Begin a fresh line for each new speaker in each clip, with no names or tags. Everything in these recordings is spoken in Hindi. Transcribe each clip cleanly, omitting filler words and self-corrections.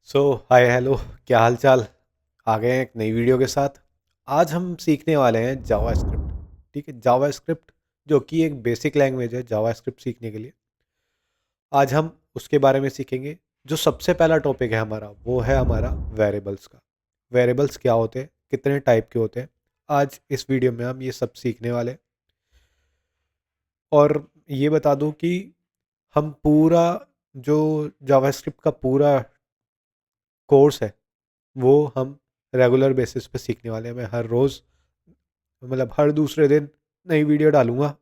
सो हाय हेलो, क्या हाल चाल। आ गए हैं एक नई वीडियो के साथ। आज हम सीखने वाले हैं जावा स्क्रिप्ट। ठीक है, जावा स्क्रिप्ट जो कि एक बेसिक लैंग्वेज है जावा स्क्रिप्ट सीखने के लिए। आज हम उसके बारे में सीखेंगे। जो सबसे पहला टॉपिक है हमारा वो है हमारा वेरिएबल्स का। वेरिएबल्स क्या होते हैं, कितने टाइप के होते हैं, आज इस वीडियो में हम ये सब सीखने वाले हैं। और ये बता दूं कि हम पूरा जो जावा स्क्रिप्ट का पूरा कोर्स है वो हम रेगुलर बेसिस पे सीखने वाले हैं। मैं हर रोज़, मतलब हर दूसरे दिन नई वीडियो डालूंगा।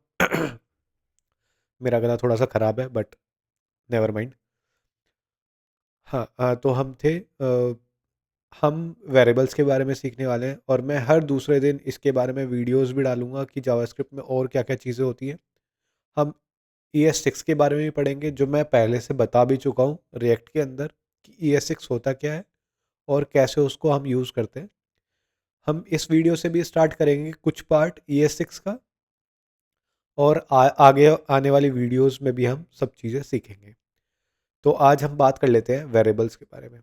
मेरा गला थोड़ा सा ख़राब है बट नेवर माइंड। हाँ, तो हम वेरिएबल्स के बारे में सीखने वाले हैं और मैं हर दूसरे दिन इसके बारे में वीडियोस भी डालूंगा कि जावास्क्रिप्ट में और क्या क्या चीज़ें होती हैं। हम ES6 के बारे में भी पढ़ेंगे, जो मैं पहले से बता भी चुका हूँ रिएक्ट के अंदर कि ES6 होता क्या है और कैसे उसको हम यूज़ करते हैं। हम इस वीडियो से भी स्टार्ट करेंगे कुछ पार्ट ES6 का, और आगे आने वाली वीडियोस में भी हम सब चीज़ें सीखेंगे। तो आज हम बात कर लेते हैं वेरिएबल्स के बारे में।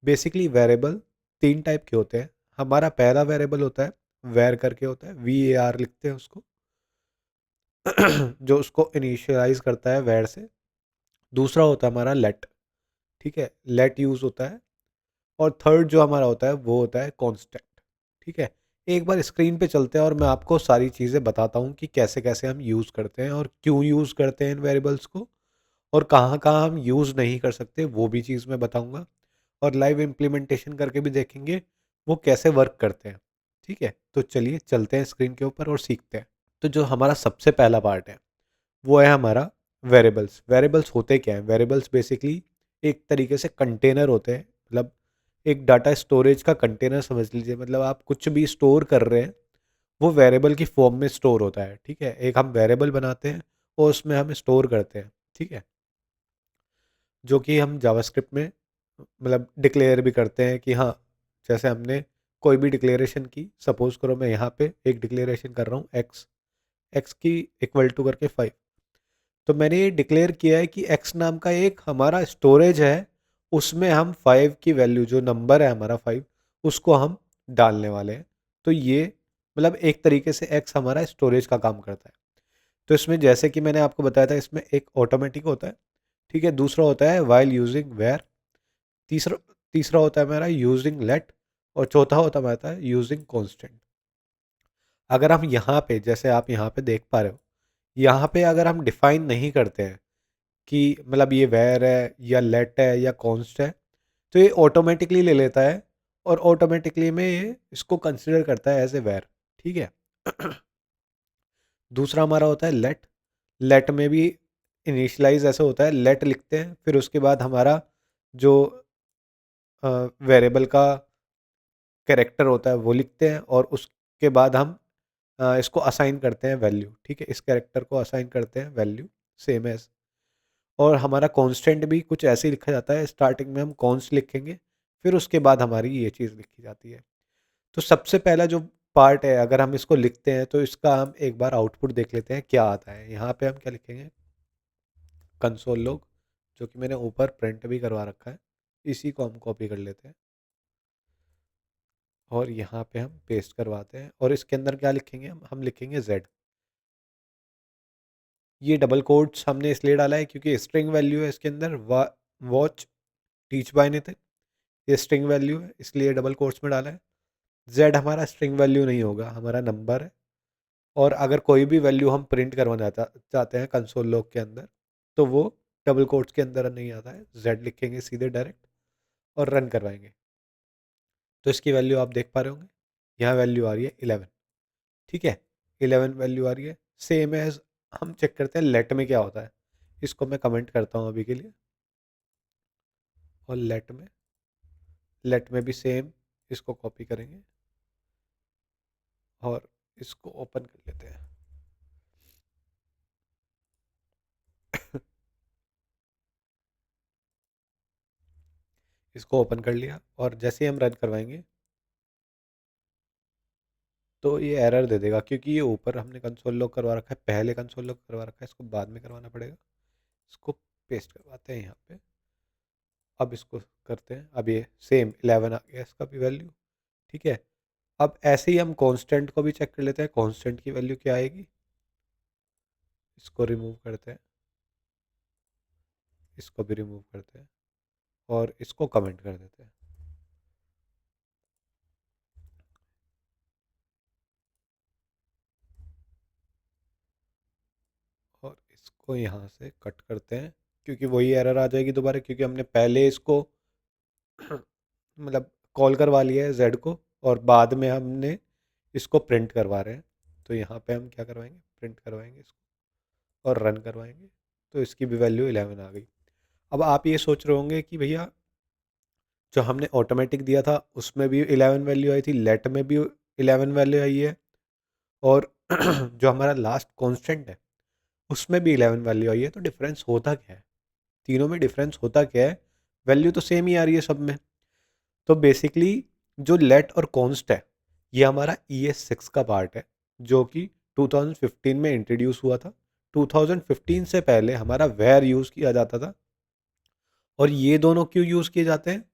बेसिकली वेरिएबल तीन टाइप के होते हैं। हमारा पहला वेरिएबल होता है वेर करके होता है, VAR लिखते हैं उसको। जो उसको इनिशियलाइज करता है वेर से। दूसरा होता है हमारा लेट। ठीक है, लेट यूज़ होता है। और थर्ड जो हमारा होता है वो होता है कॉन्स्टेंट। ठीक है, एक बार स्क्रीन पे चलते हैं और मैं आपको सारी चीज़ें बताता हूँ कि कैसे कैसे हम यूज़ करते हैं और क्यों यूज़ करते हैं इन वेरिएबल्स को, और कहाँ कहाँ हम यूज़ नहीं कर सकते वो भी चीज़ मैं बताऊँगा। और लाइव इम्प्लीमेंटेशन करके भी देखेंगे वो कैसे वर्क करते हैं। ठीक है, तो चलिए चलते हैं स्क्रीन के ऊपर और सीखते हैं। तो जो हमारा सबसे पहला पार्ट है वो है हमारा वेरिएबल्स। वेरिएबल्स होते क्या हैं? वेरिएबल्स बेसिकली एक तरीके से कंटेनर होते हैं। मतलब एक डाटा स्टोरेज का कंटेनर समझ लीजिए। मतलब आप कुछ भी स्टोर कर रहे हैं वो वेरिएबल की फॉर्म में स्टोर होता है। ठीक है, एक हम वेरिएबल बनाते हैं और उसमें हम स्टोर करते हैं। ठीक है, जो कि हम जावास्क्रिप्ट में मतलब डिक्लेयर भी करते हैं कि हाँ, जैसे हमने कोई भी डिक्लेरेशन की, सपोज करो मैं यहाँ पे एक डिक्लेरेशन कर रहा हूँ एक्स, एक्स की इक्वल टू करके 5। तो मैंने ये डिक्लेयर किया है कि एक्स नाम का एक हमारा स्टोरेज है, उसमें हम 5 की वैल्यू, जो नंबर है हमारा 5, उसको हम डालने वाले हैं। तो ये मतलब एक तरीके से एक्स हमारा स्टोरेज का काम करता है। तो इसमें जैसे कि मैंने आपको बताया था, इसमें एक ऑटोमेटिक होता है। ठीक है, दूसरा होता है वाइल यूजिंग वेयर, तीसरा तीसरा होता है हमारा यूजिंग लेट, और चौथा होता है हमारा यूजिंग कांस्टेंट। अगर हम यहाँ पे, जैसे आप यहाँ पे देख पा रहे हो, यहाँ पे अगर हम डिफाइन नहीं करते हैं कि मतलब ये वेयर है या लेट है या कॉन्स्ट है, तो ये ऑटोमेटिकली ले लेता है और ऑटोमेटिकली में ये इसको कंसिडर करता है एज ए वेयर। ठीक है। दूसरा हमारा होता है लेट। लेट में भी इनिशियलाइज ऐसा होता है, लेट लिखते हैं, फिर उसके बाद हमारा जो वेरिएबल का कैरेक्टर होता है वो लिखते हैं, और उसके बाद हम इसको असाइन करते हैं वैल्यू। ठीक है, इस कैरेक्टर को असाइन करते हैं वैल्यू, सेम एज। और हमारा कांस्टेंट भी कुछ ऐसे ही लिखा जाता है, स्टार्टिंग में हम कॉन्स्ट लिखेंगे, फिर उसके बाद हमारी ये चीज़ लिखी जाती है। तो सबसे पहला जो पार्ट है, अगर हम इसको लिखते हैं तो इसका हम एक बार आउटपुट देख लेते हैं क्या आता है। यहाँ पे हम क्या लिखेंगे, कंसोल लॉग, जो कि मैंने ऊपर प्रिंट भी करवा रखा है। इसी को हम कॉपी कर लेते हैं और यहाँ पे हम पेस्ट करवाते हैं, और इसके अंदर क्या लिखेंगे, हम लिखेंगे जेड। ये डबल कोट्स हमने इसलिए डाला है क्योंकि स्ट्रिंग वैल्यू है इसके अंदर, वॉच टीच बाय नेथन, ये स्ट्रिंग वैल्यू है इसलिए डबल कोट्स में डाला है। जेड हमारा स्ट्रिंग वैल्यू नहीं होगा, हमारा नंबर है। और अगर कोई भी वैल्यू हम प्रिंट करवाना चाहते हैं कंसोल लॉग के अंदर, तो वो डबल कोट्स के अंदर नहीं आता है, जेड लिखेंगे सीधे डायरेक्ट और रन करवाएंगे। तो इसकी वैल्यू आप देख पा रहे होंगे, यहाँ वैल्यू आ रही है 11। ठीक है, 11 वैल्यू आ रही है। सेम एज हम चेक करते हैं लेट में क्या होता है। इसको मैं कमेंट करता हूँ अभी के लिए। और लेट में भी सेम, इसको कॉपी करेंगे और इसको ओपन कर लेते हैं। इसको ओपन कर लिया और जैसे ही हम रन करवाएंगे तो ये एरर दे देगा, क्योंकि ये ऊपर हमने कंसोल लॉग करवा रखा है, पहले कंसोल लॉग करवा रखा है, इसको बाद में करवाना पड़ेगा। इसको पेस्ट करवाते हैं यहाँ पे। अब इसको करते हैं, अब ये सेम 11 आ गया इसका भी वैल्यू। ठीक है, अब ऐसे ही हम कांस्टेंट को भी चेक कर लेते हैं, कांस्टेंट की वैल्यू क्या आएगी। इसको रिमूव करते हैं, इसको भी रिमूव करते हैं और इसको कमेंट कर देते हैं। और इसको यहाँ से कट करते हैं, क्योंकि वही एरर आ जाएगी दोबारा, क्योंकि हमने पहले इसको मतलब कॉल करवा लिया है जेड को, और बाद में हमने इसको प्रिंट करवा रहे हैं। तो यहाँ पे हम क्या करवाएंगे, प्रिंट करवाएंगे इसको और रन करवाएंगे, तो इसकी भी वैल्यू 11 आ गई। अब आप ये सोच रहे होंगे कि भैया जो हमने ऑटोमेटिक दिया था उसमें भी 11 वैल्यू आई थी, लेट में भी 11 वैल्यू आई है, और जो हमारा लास्ट कांस्टेंट है उसमें भी 11 वैल्यू आई है, तो डिफरेंस होता क्या है, तीनों में डिफरेंस होता क्या है, वैल्यू तो सेम ही आ रही है सब में। तो बेसिकली जो लेट और कॉन्स्ट है ये हमारा ES6 का पार्ट है, जो कि 2015 में इंट्रोड्यूस हुआ था। 2015 से पहले हमारा वेर यूज़ किया जाता था। और ये दोनों क्यों यूज़ किए जाते हैं,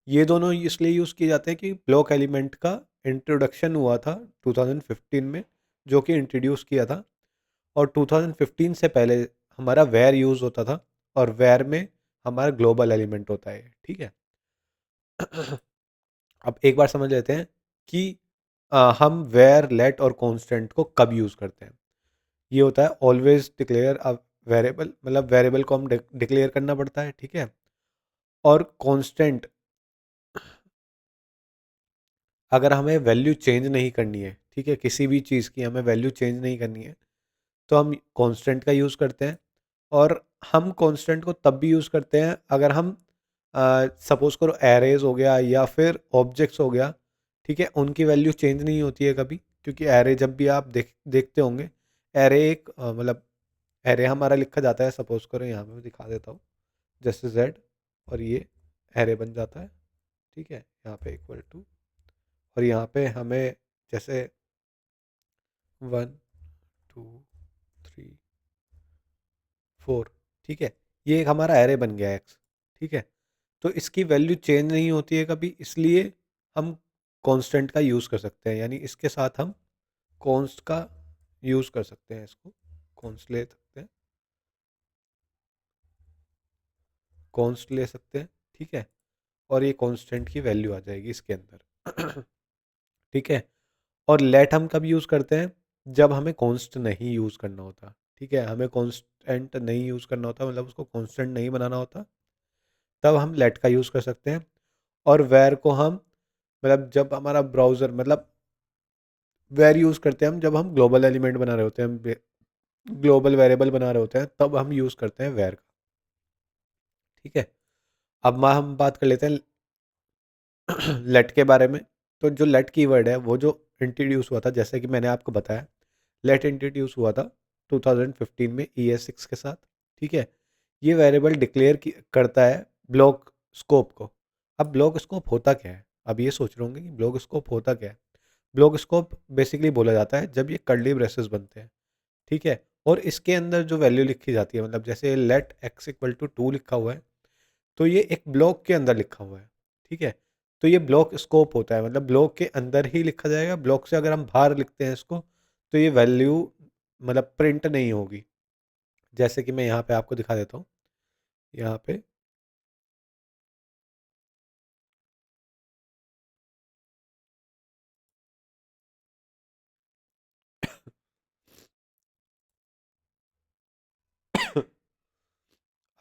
ये दोनों इसलिए यूज़ किए जाते हैं कि ब्लॉक एलिमेंट का इंट्रोडक्शन हुआ था 2015 में, जो कि इंट्रोड्यूस किया था। और 2015 से पहले हमारा वेर यूज़ होता था, और वेर में हमारा ग्लोबल एलिमेंट होता है। ठीक है। अब एक बार समझ लेते हैं कि हम वेर, लेट और कांस्टेंट को कब यूज़ करते हैं। ये होता है ऑलवेज डिक्लेयर अ वेरिएबल, मतलब वेरिएबल को हम डिक्लेयर करना पड़ता है। ठीक है। और कांस्टेंट अगर हमें वैल्यू चेंज नहीं करनी है, ठीक है, किसी भी चीज़ की हमें वैल्यू चेंज नहीं करनी है, तो हम कांस्टेंट का यूज़ करते हैं। और हम कांस्टेंट को तब भी यूज़ करते हैं अगर हम सपोज करो एरेज हो गया या फिर ऑब्जेक्ट्स हो गया, ठीक है, उनकी वैल्यू चेंज नहीं होती है कभी, क्योंकि एरे जब भी आप देखते होंगे, एरे एक मतलब एरे हमारा लिखा जाता है, सपोज करो यहाँ पे मैं दिखा देता हूँ, जैसे जेड, और ये एरे बन जाता है। ठीक है, यहाँ पे इक्वल टू, और यहाँ पे हमें जैसे 1 2 3 4, ठीक है, ये एक हमारा एरे बन गया एक्स। ठीक है, तो इसकी वैल्यू चेंज नहीं होती है कभी, इसलिए हम कांस्टेंट का यूज़ कर सकते हैं, यानी इसके साथ हम कॉन्स्ट का यूज़ कर सकते हैं, इसको कॉन्स्ट ले सकते हैं, कॉन्स्ट ले सकते हैं। ठीक है, और ये कांस्टेंट की वैल्यू आ जाएगी इसके अंदर। ठीक है। और लेट हम कब यूज़ करते हैं, जब हमें कॉन्स्ट नहीं यूज़ करना होता। ठीक है, हमें कॉन्स्टेंट नहीं यूज़ करना होता, मतलब उसको कॉन्स्टेंट नहीं बनाना होता, तब हम लेट का यूज़ कर सकते हैं। और वेर को हम मतलब जब हमारा ब्राउज़र मतलब वेर यूज़ करते हैं हम जब हम ग्लोबल एलिमेंट बना रहे होते हैं, हम ग्लोबल वेरिएबल बना रहे होते हैं, तब हम यूज़ करते हैं वेर का। ठीक है, अब हम बात कर लेते हैं लेट के बारे में। तो जो लेट कीवर्ड है वो जो इंट्रोड्यूस हुआ था, जैसे कि मैंने आपको बताया, लेट इंट्रोड्यूस हुआ था 2015 में ES6 के साथ। ठीक है, ये वेरिएबल डिक्लेयर करता है ब्लॉक स्कोप को। अब ब्लॉक स्कोप होता क्या है, अब ये सोच रहे होंगे कि ब्लॉक स्कोप होता क्या है। ब्लॉक स्कोप बेसिकली बोला जाता है जब ये कर्ली ब्रेसेस बनते हैं। ठीक है, और इसके अंदर जो वैल्यू लिखी जाती है, मतलब जैसे लेट x इक्वल टू 2 लिखा हुआ है, तो ये एक ब्लॉक के अंदर लिखा हुआ है। ठीक है, तो ये ब्लॉक स्कोप होता है, मतलब ब्लॉक के अंदर ही लिखा जाएगा। ब्लॉक से अगर हम बाहर लिखते हैं इसको, तो ये वैल्यू मतलब प्रिंट नहीं होगी। जैसे कि मैं यहाँ पे आपको दिखा देता हूँ, यहाँ पे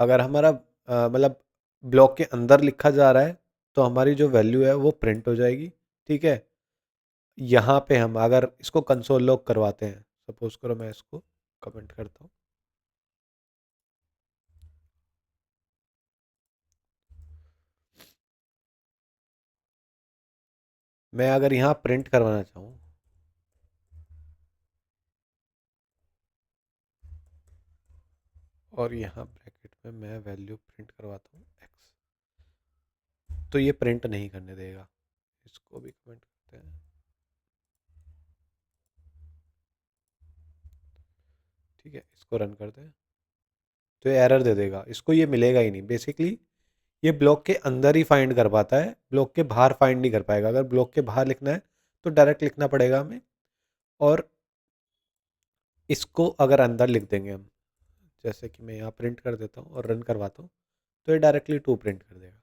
अगर हमारा मतलब ब्लॉक के अंदर लिखा जा रहा है, तो हमारी जो वैल्यू है वो प्रिंट हो जाएगी। ठीक है, यहाँ पे हम अगर इसको कंसोल लॉग करवाते हैं, सपोज करो मैं इसको कमेंट करता हूँ, मैं अगर यहाँ प्रिंट करवाना चाहूँ, और यहाँ ब्रैकेट में मैं वैल्यू प्रिंट करवाता हूँ x, तो ये प्रिंट नहीं करने देगा। इसको भी कमेंट करते हैं। ठीक है, इसको रन करते हैं, तो ये एरर दे देगा, इसको ये मिलेगा ही नहीं बेसिकली। ये ब्लॉक के अंदर ही फाइंड कर पाता है, ब्लॉक के बाहर फाइंड नहीं कर पाएगा। अगर ब्लॉक के बाहर लिखना है तो डायरेक्ट लिखना पड़ेगा हमें, और इसको अगर अंदर लिख देंगे हम, जैसे कि मैं यहाँ प्रिंट कर देता हूँ और रन करवाता हूँ, तो ये डायरेक्टली टू प्रिंट कर देगा।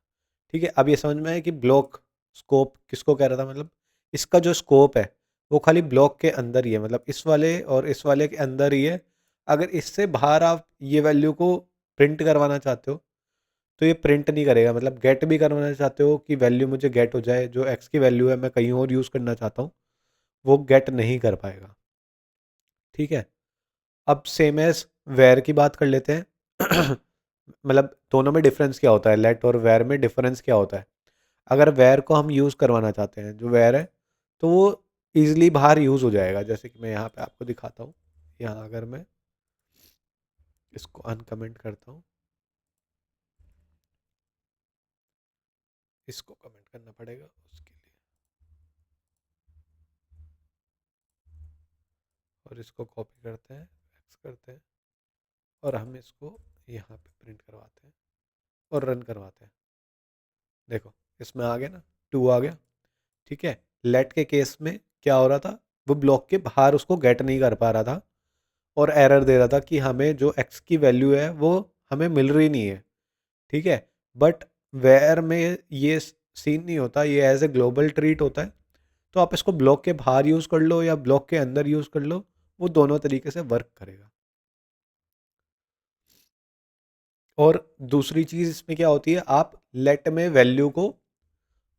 ठीक है, अब ये समझ में आया कि ब्लॉक स्कोप किसको कह रहा था, मतलब इसका जो स्कोप है वो खाली ब्लॉक के अंदर ही है, मतलब इस वाले और इस वाले के अंदर ही है। अगर इससे बाहर आप ये वैल्यू को प्रिंट करवाना चाहते हो तो ये प्रिंट नहीं करेगा, मतलब गेट भी करवाना चाहते हो कि वैल्यू मुझे गेट हो जाए, जो एक्स की वैल्यू है मैं कहीं और यूज़ करना चाहता हूँ, वो गेट नहीं कर पाएगा। ठीक है, अब सेम एज वेयर की बात कर लेते हैं। मतलब दोनों में डिफरेंस क्या होता है, लेट और वेयर में डिफरेंस क्या होता है। अगर वेयर को हम यूज़ करवाना चाहते हैं, जो वेयर है, तो वो ईजिली बाहर यूज़ हो जाएगा। जैसे कि मैं यहाँ पे आपको दिखाता हूँ, यहाँ अगर मैं इसको अनकमेंट करता हूँ, इसको कमेंट करना पड़ेगा उसके लिए, और इसको कॉपी करते हैं, एक्स करते हैं, और हम इसको यहाँ पे प्रिंट करवाते हैं और रन करवाते हैं। देखो इसमें आ गया ना, टू आ गया। ठीक है, लेट के केस में क्या हो रहा था, वो ब्लॉक के बाहर उसको गेट नहीं कर पा रहा था और एरर दे रहा था कि हमें जो एक्स की वैल्यू है वो हमें मिल रही नहीं है। ठीक है, बट वेयर में ये सीन नहीं होता, ये एज ए ग्लोबल ट्रीट होता है। तो आप इसको ब्लॉक के बाहर यूज़ कर लो या ब्लॉक के अंदर यूज़ कर लो, वो दोनों तरीके से वर्क करेगा। और दूसरी चीज़ इसमें क्या होती है, आप लेट में वैल्यू को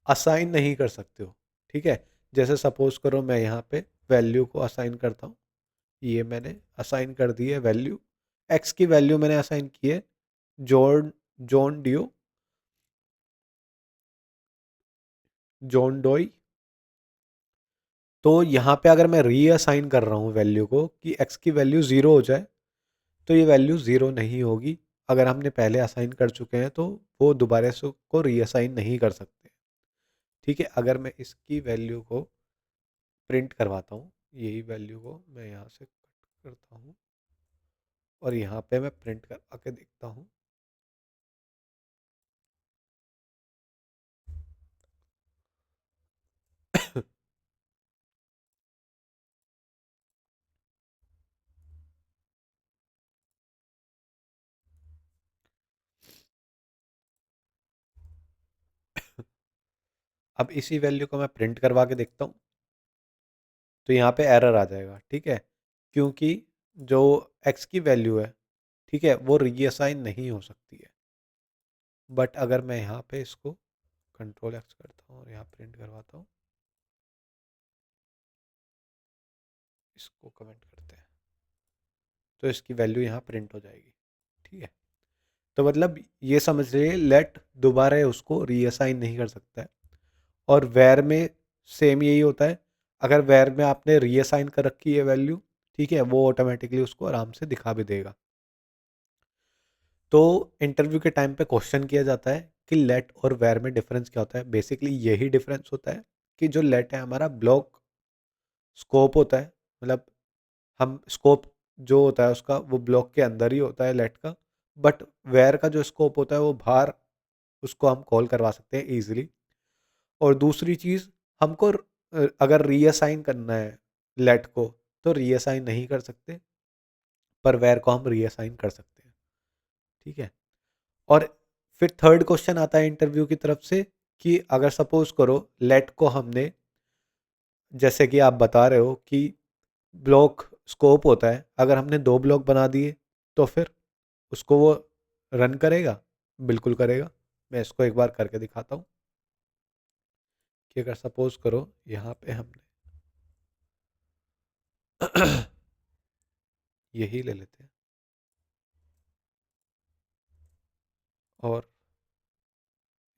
असाइन नहीं कर सकते हो। ठीक है, जैसे सपोज करो मैं यहाँ पे वैल्यू को असाइन करता हूँ, ये मैंने असाइन कर दी है वैल्यू, एक्स की वैल्यू मैंने असाइन की है जॉन जॉन डियो जॉन डोई। तो यहाँ पे अगर मैं रीअसाइन कर रहा हूँ वैल्यू को कि एक्स की वैल्यू ज़ीरो हो जाए, तो ये वैल्यू ज़ीरो नहीं होगी। अगर हमने पहले असाइन कर चुके हैं तो वो दोबारा से को रीअसाइन नहीं कर सकते। ठीक है, अगर मैं इसकी वैल्यू को प्रिंट करवाता हूँ, यही वैल्यू को मैं यहाँ से कट करता हूँ और यहाँ पे मैं प्रिंट करवा के देखता हूँ। अब इसी वैल्यू को मैं प्रिंट करवा के देखता हूँ, तो यहाँ पे एरर आ जाएगा। ठीक है, क्योंकि जो एक्स की वैल्यू है, ठीक है, वो रीअसाइन नहीं हो सकती है। बट अगर मैं यहाँ पे इसको कंट्रोल एक्स करता हूँ और यहाँ प्रिंट करवाता हूँ, इसको कमेंट करते हैं, तो इसकी वैल्यू यहाँ प्रिंट हो जाएगी। ठीक है, तो मतलब ये समझ रहे लेट दोबारा उसको रीअसाइन नहीं कर सकता है। और वेर में सेम यही होता है, अगर वेर में आपने रीअसाइन कर रखी है वैल्यू, ठीक है, वो ऑटोमेटिकली उसको आराम से दिखा भी देगा। तो इंटरव्यू के टाइम पे क्वेश्चन किया जाता है कि लेट और वेर में डिफरेंस क्या होता है। बेसिकली यही डिफरेंस होता है कि जो लेट है हमारा ब्लॉक स्कोप होता है, मतलब हम स्कोप जो होता है उसका वो ब्लॉक के अंदर ही होता है लेट का। बट वेयर का जो स्कोप होता है वो बाहर, उसको हम कॉल करवा सकते हैं ईजिली। और दूसरी चीज़, हमको अगर रीअसाइन करना है लेट को, तो रीअसाइन नहीं कर सकते, पर वेयर को हम रीअसाइन कर सकते हैं। ठीक है, और फिर थर्ड क्वेश्चन आता है इंटरव्यू की तरफ से कि अगर सपोज करो लेट को हमने, जैसे कि आप बता रहे हो कि ब्लॉक स्कोप होता है, अगर हमने दो ब्लॉक बना दिए तो फिर उसको वो रन करेगा? बिल्कुल करेगा। मैं इसको एक बार करके दिखाता हूँ कि अगर सपोज करो यहाँ पे हमने यही ले लेते हैं और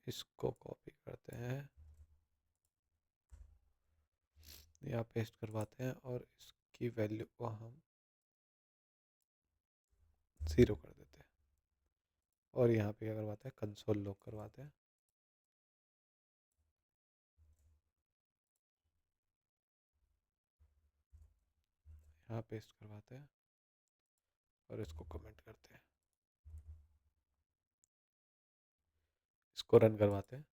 इसको कॉपी करते हैं, यहाँ पेस्ट करवाते हैं और इसकी वैल्यू को हम ज़ीरो कर देते हैं और यहाँ पे क्या करवाते हैं, कंसोल लॉग करवाते हैं। यहाँ पेस्ट करवाते हैं और इसको कमेंट करते हैं, इसको रन करवाते हैं।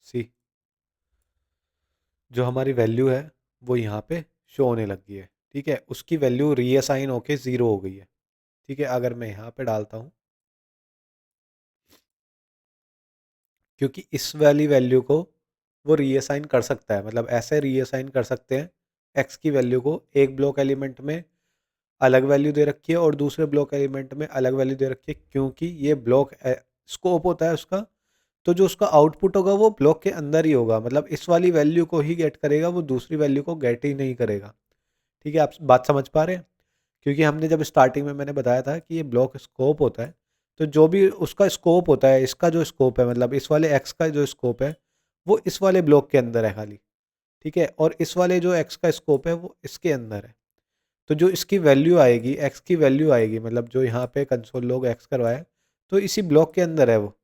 सी, जो हमारी वैल्यू है वो यहाँ पे शो होने लग गई है। ठीक है, उसकी वैल्यू रीअसाइन होके 0 हो गई है। ठीक है, अगर मैं यहाँ पे डालता हूँ, क्योंकि इस वाली वैल्यू को वो रीअसाइन कर सकता है, मतलब ऐसे रीअसाइन कर सकते हैं एक्स की वैल्यू को, एक ब्लॉक एलिमेंट में अलग वैल्यू दे रखी है और दूसरे ब्लॉक एलिमेंट में अलग वैल्यू दे रखी है, क्योंकि ये ब्लॉक स्कोप होता है उसका। तो जो उसका आउटपुट होगा वो ब्लॉक के अंदर ही होगा, मतलब इस वाली वैल्यू को ही गेट करेगा, वो दूसरी वैल्यू को गेट ही नहीं करेगा। ठीक है, आप बात समझ पा रहे हैं? क्योंकि हमने जब स्टार्टिंग में मैंने बताया था कि ये ब्लॉक स्कोप होता है, तो जो भी उसका स्कोप होता है, इसका जो स्कोप है, मतलब इस वाले एक्स का जो स्कोप है वो इस वाले ब्लॉक के अंदर है खाली। ठीक है, और इस वाले जो एक्स का स्कोप है वो इसके अंदर है। तो जो इसकी वैल्यू आएगी, एक्स की वैल्यू आएगी, मतलब जो यहाँ पे कंसोल लॉग एक्स करवाया, तो इसी ब्लॉक के अंदर है वो,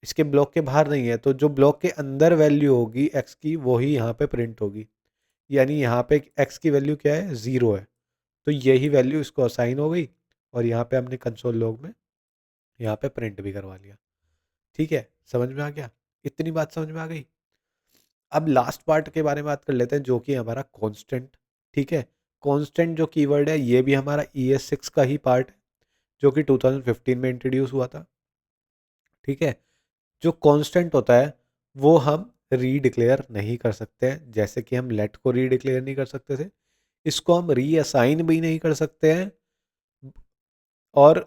इसके ब्लॉक के बाहर नहीं है। तो जो ब्लॉक के अंदर वैल्यू होगी एक्स की, वही यहाँ पे प्रिंट होगी। यानी यहाँ पे एक्स की वैल्यू क्या है, 0 है। तो यही वैल्यू इसको असाइन हो गई और यहाँ पे हमने कंसोल लॉग में यहाँ पे प्रिंट भी करवा लिया। ठीक है, समझ में आ गया? इतनी बात समझ में आ गई? अब लास्ट पार्ट के बारे में बात कर लेते हैं, जो कि हमारा कांस्टेंट। ठीक है, कांस्टेंट जो कीवर्ड है ये भी हमारा ES6 का ही पार्ट है, जो कि 2015 में इंट्रोड्यूस हुआ था। ठीक है, जो कांस्टेंट होता है वो हम रीडिक्लेयर नहीं कर सकते हैं, जैसे कि हम लेट को रीडिक्लेयर नहीं कर सकते थे, इसको हम रीअसाइन भी नहीं कर सकते हैं। और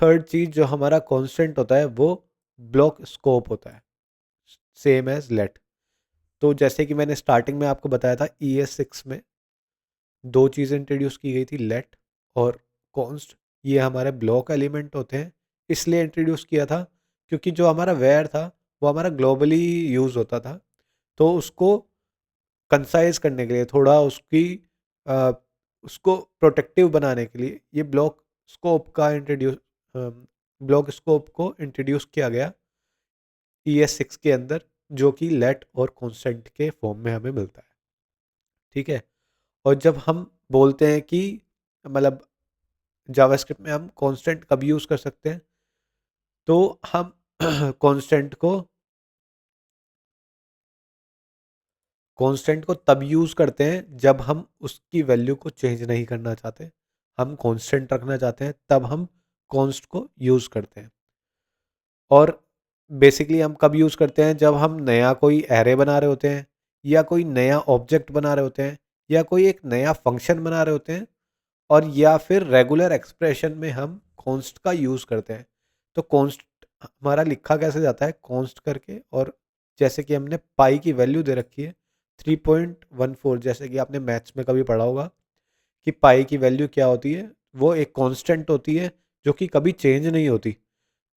थर्ड चीज जो हमारा कांस्टेंट होता है वो ब्लॉक स्कोप होता है, सेम एज लेट। तो जैसे कि मैंने स्टार्टिंग में आपको बताया था, ES6 में दो चीज़ें इंट्रोड्यूस की गई थी, लेट और कॉन्स्ट। ये हमारे ब्लॉक एलिमेंट होते हैं, इसलिए इंट्रोड्यूस किया था क्योंकि जो हमारा वेयर था वो हमारा ग्लोबली यूज़ होता था। तो उसको कंसाइज करने के लिए, थोड़ा आ, उसको प्रोटेक्टिव बनाने के लिए ये ब्लॉक स्कोप को इंट्रोड्यूस किया गया ES6 के अंदर, जो कि लेट और कॉन्स्टेंट के फॉर्म में हमें मिलता है। ठीक है, और जब हम बोलते हैं कि मतलब जावास्क्रिप्ट में हम कांस्टेंट कब यूज़ कर सकते हैं, तो हम कांस्टेंट को तब यूज़ करते हैं जब हम उसकी वैल्यू को चेंज नहीं करना चाहते, हम कांस्टेंट रखना चाहते हैं, तब हम कॉन्स्ट को यूज़ करते हैं। और बेसिकली हम कब यूज़ करते हैं, जब हम नया कोई एरे बना रहे होते हैं, या कोई नया ऑब्जेक्ट बना रहे होते हैं, या कोई एक नया फंक्शन बना रहे होते हैं, और या फिर रेगुलर एक्सप्रेशन में हम कॉन्स्ट का यूज़ करते हैं। तो कॉन्स्ट हमारा लिखा कैसे जाता है, कॉन्स्ट करके, और जैसे कि हमने पाई की वैल्यू दे रखी है 3.14, जैसे कि आपने मैथ्स में कभी पढ़ा होगा कि पाई की वैल्यू क्या होती है, वो एक कांस्टेंट होती है जो कि कभी चेंज नहीं होती।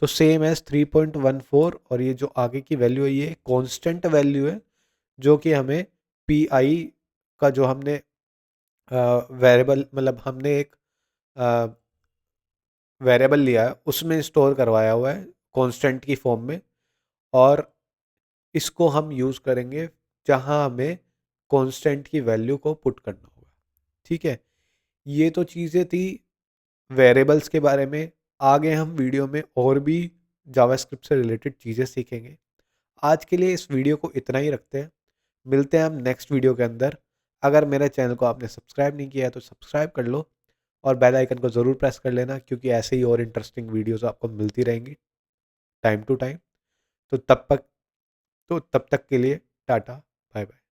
तो सेम एज 3.14, और ये जो आगे की वैल्यू है ये कांस्टेंट वैल्यू है, जो कि हमें पी आई का जो हमने वेरिएबल, मतलब हमने एक वेरिएबल लिया है उसमें स्टोर करवाया हुआ है कांस्टेंट की फॉर्म में, और इसको हम यूज़ करेंगे जहां हमें कांस्टेंट की वैल्यू को पुट करना होगा। ठीक है, ये तो चीज़ें थी वेरिएबल्स के बारे में। आगे हम वीडियो में और भी जावास्क्रिप्ट से रिलेटेड चीज़ें सीखेंगे। आज के लिए इस वीडियो को इतना ही रखते हैं, मिलते हैं हम नेक्स्ट वीडियो के अंदर। अगर मेरे चैनल को आपने सब्सक्राइब नहीं किया है तो सब्सक्राइब कर लो, और बेल आइकन को ज़रूर प्रेस कर लेना, क्योंकि ऐसे ही और इंटरेस्टिंग वीडियोस आपको मिलती रहेंगी टाइम टू टाइम। तो तब तक के लिए टाटा, बाय बाय।